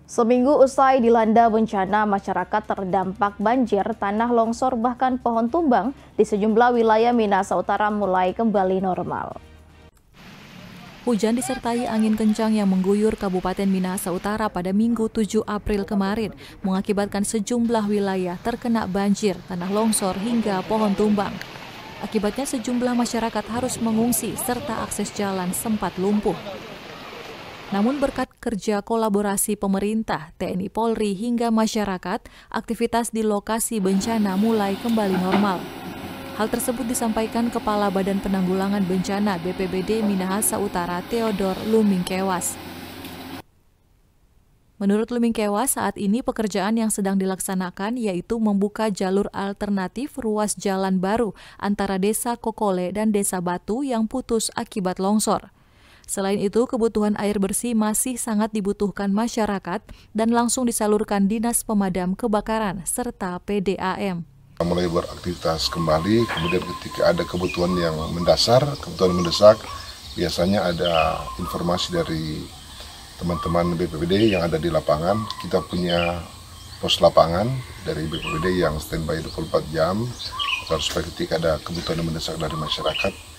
Seminggu usai dilanda bencana, masyarakat terdampak banjir, tanah longsor bahkan pohon tumbang di sejumlah wilayah Minahasa Utara mulai kembali normal. Hujan disertai angin kencang yang mengguyur Kabupaten Minahasa Utara pada Minggu 7 April kemarin mengakibatkan sejumlah wilayah terkena banjir, tanah longsor hingga pohon tumbang. Akibatnya sejumlah masyarakat harus mengungsi serta akses jalan sempat lumpuh. Namun berkat kerja kolaborasi pemerintah, TNI Polri hingga masyarakat, aktivitas di lokasi bencana mulai kembali normal. Hal tersebut disampaikan Kepala Badan Penanggulangan Bencana BPBD Minahasa Utara Theodore Lumingkewas. Menurut Lumingkewas, saat ini pekerjaan yang sedang dilaksanakan yaitu membuka jalur alternatif ruas jalan baru antara Desa Kokole dan Desa Batu yang putus akibat longsor. Selain itu, kebutuhan air bersih masih sangat dibutuhkan masyarakat dan langsung disalurkan Dinas Pemadam Kebakaran serta PDAM. Mulai beraktivitas kembali, kemudian ketika ada kebutuhan yang mendasar, kebutuhan mendesak, biasanya ada informasi dari teman-teman BPBD yang ada di lapangan. Kita punya pos lapangan dari BPBD yang standby 24 jam, agar supaya ketika ada kebutuhan yang mendesak dari masyarakat,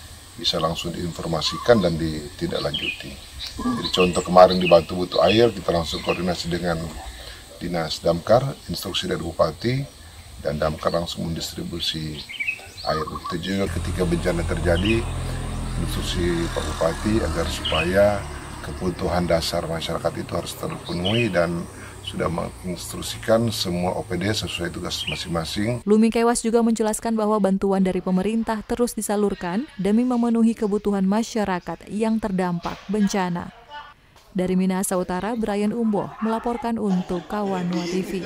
bisa langsung diinformasikan dan ditindaklanjuti. Jadi contoh kemarin di Batu butuh air, kita langsung koordinasi dengan Dinas Damkar, instruksi dari Bupati, dan Damkar langsung mendistribusi air. Begitu juga ketika bencana terjadi, instruksi Pak Bupati agar supaya kebutuhan dasar masyarakat itu harus terpenuhi dan sudah menginstruksikan semua OPD sesuai tugas masing-masing. Lumingkewas juga menjelaskan bahwa bantuan dari pemerintah terus disalurkan demi memenuhi kebutuhan masyarakat yang terdampak bencana. Dari Minahasa Utara, Brian Umboh melaporkan untuk Kawan Nuwa TV.